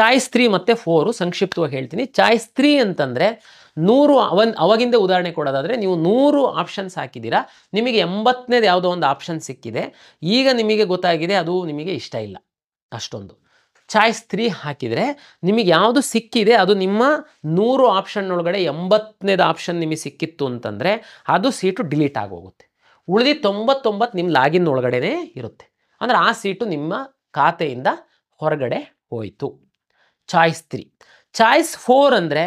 Choice 3 ಮತ್ತು 4 ಸಂಕ್ಷಿಪ್ತವಾಗಿ ಹೇಳ್ತೀನಿ. ಚಾಯ್ಸ್ 3 ಅಂತಂದರೆ 100 ಅವಾಗಿಂದ ಉದಾಹರಣೆ ಕೊಡೋದಾದರೆ ನೀವು 100 ಆಪ್ಷನ್ಸ್ ಹಾಕಿದ್ದೀರಾ, ನಿಮಗೆ 80ನೇದು ಯಾವುದೋ ಒಂದು ಆಪ್ಷನ್ ಸಿಕ್ಕಿದೆ, ಈಗ ನಿಮಗೆ ಗೊತ್ತಾಗಿದೆ ಅದು ನಿಮಗೆ ಇಷ್ಟ ಇಲ್ಲ ಅಷ್ಟೊಂದು. ಚಾಯ್ಸ್ 3 ಹಾಕಿದರೆ ನಿಮಗೆ ಯಾವುದು ಸಿಕ್ಕಿದೆ ಅದು ನಿಮ್ಮ 100 ಆಪ್ಷನ್ ಒಳಗಡೆ 80ನೇದು ಆಪ್ಷನ್ ನಿಮಗೆ ಸಿಕ್ಕಿತ್ತು ಅಂತಂದರೆ ಅದು ಸೀಟು ಡಿಲೀಟ್ ಆಗೋಗುತ್ತೆ. ಉಳಿದು 99 ನಿಮ್ಮ ಲಾಗಿನ್ ಒಳಗಡೆ ಇರುತ್ತೆ. ಅಂದರೆ ಆ ಸೀಟು ನಿಮ್ಮ ಖಾತೆಯಿಂದ ಹೊರಗಡೆ ಹೋಯಿತು. ಚಾಯ್ಸ್ 3. ಚಾಯ್ಸ್ 4 ಅಂದರೆ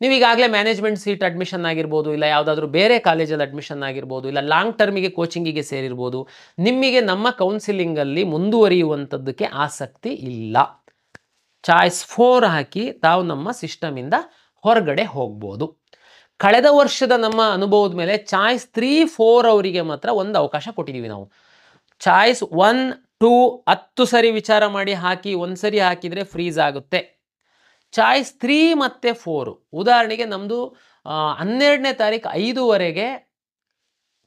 ನೀವೀಗಾಗಲೇ ಮ್ಯಾನೇಜ್ಮೆಂಟ್ ಸೀಟ್ ಅಡ್ಮಿಷನ್ ಆಗಿರ್ಬೋದು, ಇಲ್ಲ ಯಾವುದಾದ್ರೂ ಬೇರೆ ಕಾಲೇಜಲ್ಲಿ ಅಡ್ಮಿಷನ್ ಆಗಿರ್ಬೋದು, ಇಲ್ಲ ಲಾಂಗ್ ಟರ್ಮಿಗೆ ಕೋಚಿಂಗಿಗೆ ಸೇರಿರ್ಬೋದು, ನಿಮಗೆ ನಮ್ಮ ಕೌನ್ಸಿಲಿಂಗಲ್ಲಿ ಮುಂದುವರಿಯುವಂಥದ್ದಕ್ಕೆ ಆಸಕ್ತಿ ಇಲ್ಲ. ಚಾಯ್ಸ್ 4 ಹಾಕಿ ತಾವು ನಮ್ಮ ಸಿಸ್ಟಮಿಂದ ಹೊರಗಡೆ ಹೋಗ್ಬೋದು. ಕಳೆದ ವರ್ಷದ ನಮ್ಮ ಅನುಭವದ ಮೇಲೆ ಚಾಯ್ಸ್ 3, 4 ಅವರಿಗೆ ಮಾತ್ರ ಒಂದು ಅವಕಾಶ ಕೊಟ್ಟಿದ್ದೀವಿ ನಾವು. ಚಾಯ್ಸ್ 1, 2 10 ಸರಿ ವಿಚಾರ ಮಾಡಿ ಹಾಕಿ, ಒಂದು ಸರಿ ಹಾಕಿದರೆ ಫ್ರೀಸ್ ಆಗುತ್ತೆ. ಚಾಯ್ಸ್ 3 ಮತ್ತು 4 ಉದಾಹರಣೆಗೆ ನಮ್ಮದು 12ನೇ ತಾರೀಕು 5ವರೆಗೆ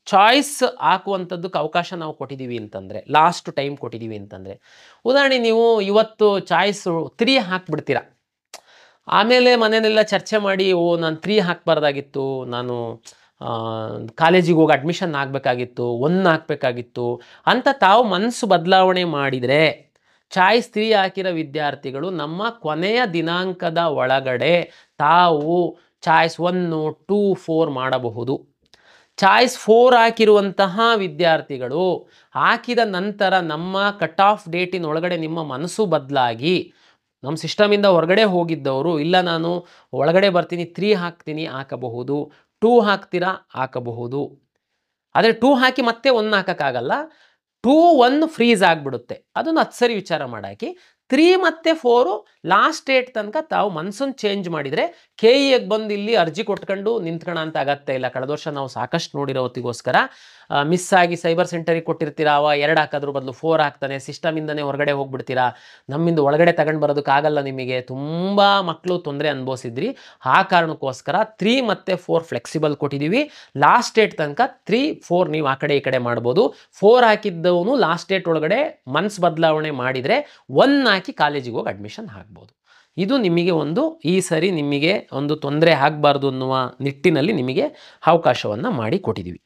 ಚಾಯ್ಸ್ ಹಾಕುವಂಥದ್ದಕ್ಕೆ ಅವಕಾಶ ನಾವು ಕೊಟ್ಟಿದ್ದೀವಿ ಅಂತಂದರೆ, ಲಾಸ್ಟ್ ಟೈಮ್ ಕೊಟ್ಟಿದ್ದೀವಿ ಅಂತಂದರೆ, ಉದಾಹರಣೆ ನೀವು ಇವತ್ತು ಚಾಯ್ಸ್ 3 ಹಾಕಿಬಿಡ್ತೀರಾ, ಆಮೇಲೆ ಮನೆಯಲ್ಲೆಲ್ಲ ಚರ್ಚೆ ಮಾಡಿ ನಾನು 3 ಹಾಕಬಾರ್ದಾಗಿತ್ತು, ನಾನು ಕಾಲೇಜಿಗೆ ಹೋಗಿ ಅಡ್ಮಿಷನ್ ಆಗಬೇಕಾಗಿತ್ತು, 1 ಹಾಕಬೇಕಾಗಿತ್ತು ಅಂತ ತಾವು ಮನಸ್ಸು ಬದಲಾವಣೆ ಮಾಡಿದರೆ ಚಾಯ್ಸ್ 3 ಹಾಕಿರೋ ವಿದ್ಯಾರ್ಥಿಗಳು ನಮ್ಮ ಕೊನೆಯ ದಿನಾಂಕದ ಒಳಗಡೆ ತಾವು ಚಾಯ್ಸ್ 1, 2, 4 ಮಾಡಬಹುದು. ಚಾಯ್ಸ್ 4 ಹಾಕಿರುವಂತಹ ವಿದ್ಯಾರ್ಥಿಗಳು ಹಾಕಿದ ನಂತರ ನಮ್ಮ ಕಟ್ ಆಫ್ ಡೇಟಿನ ಒಳಗಡೆ ನಿಮ್ಮ ಮನಸ್ಸು ಬದಲಾಗಿ ನಮ್ಮ ಸಿಸ್ಟಮಿಂದ ಹೊರಗಡೆ ಹೋಗಿದ್ದವರು, ಇಲ್ಲ ನಾನು ಒಳಗಡೆ ಬರ್ತೀನಿ 3 ಹಾಕ್ತೀನಿ ಹಾಕಬಹುದು, 2 ಹಾಕ್ತೀರಾ ಹಾಕಬಹುದು. ಆದರೆ 2 ಹಾಕಿ ಮತ್ತೆ 1 ಹಾಕೋಕ್ಕಾಗಲ್ಲ, 2, 1 ಫ್ರೀಸ್ ಆಗಿಬಿಡುತ್ತೆ. ಅದನ್ನು 10 ಸರಿ ವಿಚಾರ ಮಾಡಾಕಿ 3 ಮತ್ತು 4 ಲಾಸ್ಟ್ ಡೇಟ್ ತನಕ ತಾವು ಮನಸ್ಸನ್ನು ಚೇಂಜ್ ಮಾಡಿದರೆ KEಗೆ ಬಂದು ಇಲ್ಲಿ ಅರ್ಜಿ ಕೊಟ್ಕೊಂಡು ನಿಂತ್ಕೊಳ್ಳೋ ಅಂತ ಅಗತ್ಯ ಇಲ್ಲ. ಕಳೆದ ವರ್ಷ ನಾವು ಸಾಕಷ್ಟು ನೋಡಿರೋ ಹೊತ್ತಿಗೋಸ್ಕರ ಮಿಸ್ ಆಗಿ ಸೈಬರ್ ಸೆಂಟರಿಗೆ ಕೊಟ್ಟಿರ್ತೀರಾ, ಅವ 2 ಹಾಕೋದ್ರ ಬದಲು 4 ಹಾಕ್ತಾನೆ, ಸಿಸ್ಟಮಿಂದನೇ ಹೊರಗಡೆ ಹೋಗ್ಬಿಡ್ತೀರಾ, ನಮ್ಮಿಂದ ಒಳಗಡೆ ತಗೊಂಡು ಬರೋದಕ್ಕಾಗಲ್ಲ, ನಿಮಗೆ ತುಂಬ ಮಕ್ಕಳು ತೊಂದರೆ ಅನುಭವಿಸಿದ್ರಿ. ಆ ಕಾರಣಕ್ಕೋಸ್ಕರ 3 ಮತ್ತು 4 ಫ್ಲೆಕ್ಸಿಬಲ್ ಕೊಟ್ಟಿದ್ದೀವಿ. ಲಾಸ್ಟ್ ಡೇಟ್ ತನಕ 3, 4 ನೀವು ಆ ಕಡೆ ಈ ಕಡೆ ಮಾಡ್ಬೋದು. 4 ಹಾಕಿದ್ದವನು ಲಾಸ್ಟ್ ಡೇಟ್ ಒಳಗಡೆ ಮನಸ್ಸು ಬದಲಾವಣೆ ಮಾಡಿದರೆ 1 ಹಾಕಿ ಕಾಲೇಜಿಗೆ ಹೋಗಿ ಅಡ್ಮಿಷನ್ ಆಗ್ಬೋದು. ಇದು ನಿಮಗೆ ಈ ಸರಿ ನಿಮಗೆ ಒಂದು ತೊಂದರೆ ಆಗಬಾರ್ದು ಅನ್ನುವ ನಿಟ್ಟಿನಲ್ಲಿ ನಿಮಗೆ ಅವಕಾಶವನ್ನು ಮಾಡಿ ಕೊಟ್ಟಿದ್ದೀವಿ.